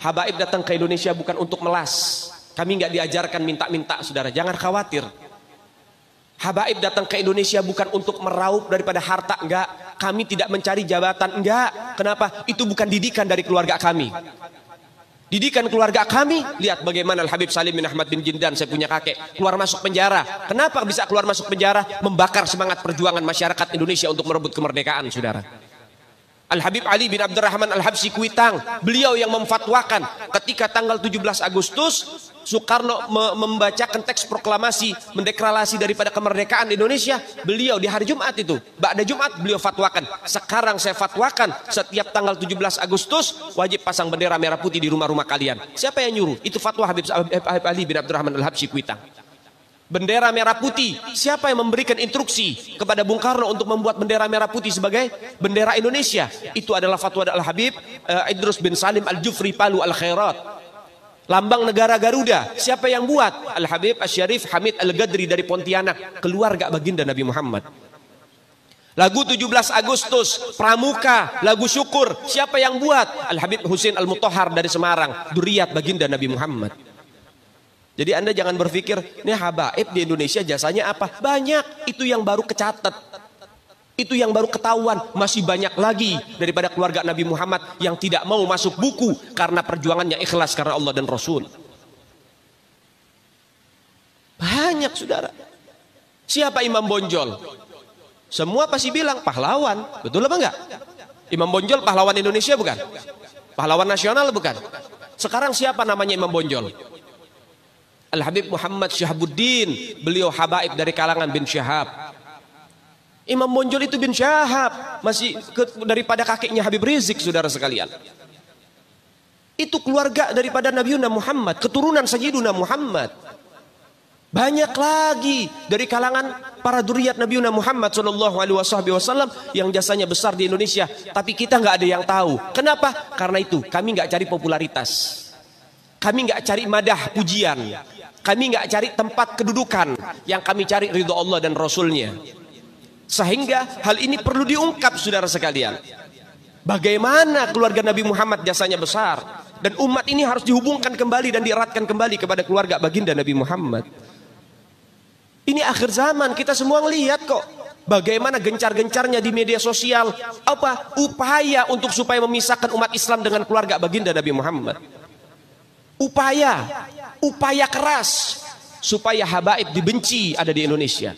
Habaib datang ke Indonesia bukan untuk melas. Kami nggak diajarkan minta-minta, saudara. Jangan khawatir. Habaib datang ke Indonesia bukan untuk meraup daripada harta, enggak. Kami tidak mencari jabatan, enggak. Kenapa? Itu bukan didikan dari keluarga kami. Didikan keluarga kami, lihat bagaimana Al-Habib Salim bin Ahmad bin Jindan, saya punya kakek, keluar masuk penjara. Kenapa bisa keluar masuk penjara? Membakar semangat perjuangan masyarakat Indonesia untuk merebut kemerdekaan, saudara. Al-Habib Ali bin Abdurrahman Al-Habsyi Kuitang, beliau yang memfatwakan ketika tanggal 17 Agustus Soekarno membacakan teks proklamasi mendeklarasi daripada kemerdekaan Indonesia. Beliau di hari Jumat itu, ba'da Jumat beliau fatwakan, sekarang saya fatwakan setiap tanggal 17 Agustus wajib pasang bendera merah putih di rumah-rumah kalian. Siapa yang nyuruh? Itu fatwa Habib Ali bin Abdurrahman Al-Habsyi Kuitang. Bendera merah putih, siapa yang memberikan instruksi kepada Bung Karno untuk membuat bendera merah putih sebagai bendera Indonesia? Itu adalah fatwa Al-Habib Idrus bin Salim Al-Jufri Palu Al-Khairat. Lambang negara Garuda, siapa yang buat? Al-Habib Asy-Syarif Hamid Al-Gadri dari Pontianak, keluarga baginda Nabi Muhammad. Lagu 17 Agustus, Pramuka, lagu syukur, siapa yang buat? Al-Habib Husain Al-Mutahhar dari Semarang, dzurriyyat baginda Nabi Muhammad. Jadi Anda jangan berpikir, ini habaib di Indonesia jasanya apa? Banyak, itu yang baru kecatat. Itu yang baru ketahuan. Masih banyak lagi daripada keluarga Nabi Muhammad yang tidak mau masuk buku karena perjuangannya ikhlas karena Allah dan Rasul. Banyak, saudara. Siapa Imam Bonjol? Semua pasti bilang pahlawan. Betul apa enggak? Imam Bonjol pahlawan Indonesia bukan? Pahlawan nasional bukan? Sekarang siapa namanya Imam Bonjol? Al-Habib Muhammad Syahabuddin, beliau habaib dari kalangan bin Syahab. Imam Bonjol itu bin Syahab, masih daripada kakeknya Habib Rizik, saudara sekalian. Itu keluarga daripada Nabiuna Muhammad, keturunan Sayyiduna Muhammad. Banyak lagi dari kalangan para dzurriyyat Nabiuna Muhammad sallallahu alaihi wasallam yang jasanya besar di Indonesia, tapi kita nggak ada yang tahu. Kenapa? Karena itu kami nggak cari popularitas, kami nggak cari madah pujian, kami nggak cari tempat kedudukan, yang kami cari ridho Allah dan Rasulnya. Sehingga hal ini perlu diungkap, saudara sekalian. Bagaimana keluarga Nabi Muhammad jasanya besar, dan umat ini harus dihubungkan kembali dan dieratkan kembali kepada keluarga baginda Nabi Muhammad. Ini akhir zaman, kita semua ngelihat kok bagaimana gencar-gencarnya di media sosial apa upaya untuk supaya memisahkan umat Islam dengan keluarga baginda Nabi Muhammad. Upaya keras supaya habaib dibenci ada di Indonesia.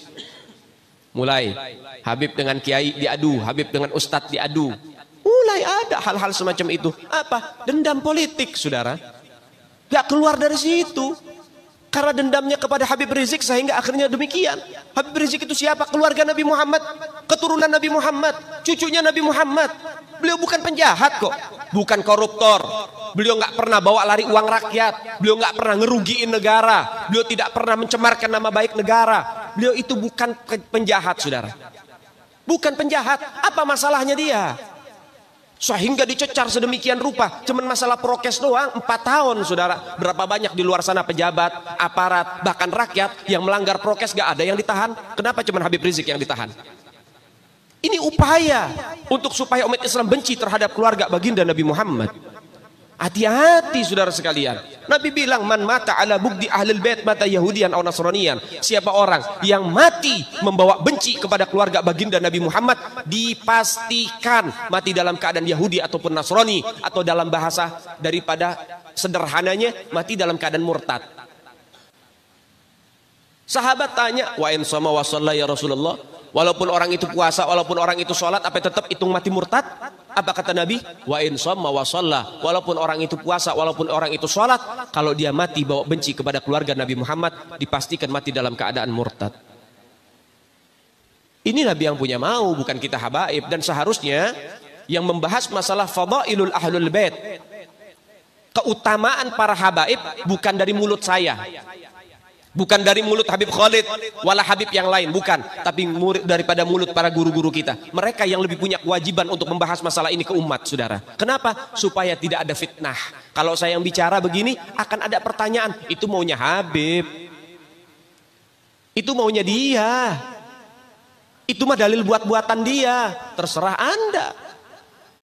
Mulai Habib dengan kiai diadu, Habib dengan ustadz diadu. Mulai ada hal-hal semacam itu. Apa? Dendam politik, saudara. Gak keluar dari situ. Karena dendamnya kepada Habib Rizik sehingga akhirnya demikian. Habib Rizik itu siapa? Keluarga Nabi Muhammad, keturunan Nabi Muhammad, cucunya Nabi Muhammad. Beliau bukan penjahat kok, bukan koruptor. Beliau nggak pernah bawa lari uang rakyat. Beliau nggak pernah ngerugiin negara. Beliau tidak pernah mencemarkan nama baik negara. Beliau itu bukan penjahat, saudara. Bukan penjahat. Apa masalahnya dia? Sehingga dicecar sedemikian rupa. Cuman masalah prokes doang 4 tahun, saudara. Berapa banyak di luar sana pejabat, aparat, bahkan rakyat yang melanggar prokes gak ada yang ditahan. Kenapa cuman Habib Rizik yang ditahan? Ini upaya untuk supaya umat Islam benci terhadap keluarga baginda Nabi Muhammad. Hati-hati, saudara sekalian. Nabi bilang, man mata ala bugdi ahlul bait mata yahudian atau nasranian. Siapa orang yang mati membawa benci kepada keluarga baginda Nabi Muhammad, dipastikan mati dalam keadaan Yahudi ataupun Nasrani, atau dalam bahasa daripada sederhananya mati dalam keadaan murtad. Sahabat tanya, wa in sama wa shalla ya Rasulullah, walaupun orang itu puasa, walaupun orang itu sholat, apa tetap hitung mati murtad? Apa kata Nabi? Wa in shamma wa shalla, walaupun orang itu puasa, walaupun orang itu sholat, kalau dia mati bawa benci kepada keluarga Nabi Muhammad, dipastikan mati dalam keadaan murtad. Ini Nabi yang punya mau, bukan kita habaib. Dan seharusnya yang membahas masalah fadailul ahlul bait, keutamaan para habaib, bukan dari mulut saya, bukan dari mulut Habib Khalid wala Habib yang lain, bukan, tapi daripada mulut para guru-guru kita. Mereka yang lebih punya kewajiban untuk membahas masalah ini ke umat, saudara. Kenapa? Supaya tidak ada fitnah. Kalau saya yang bicara begini, akan ada pertanyaan, itu maunya Habib, itu maunya dia, itu mah dalil buat-buatan dia. Terserah Anda.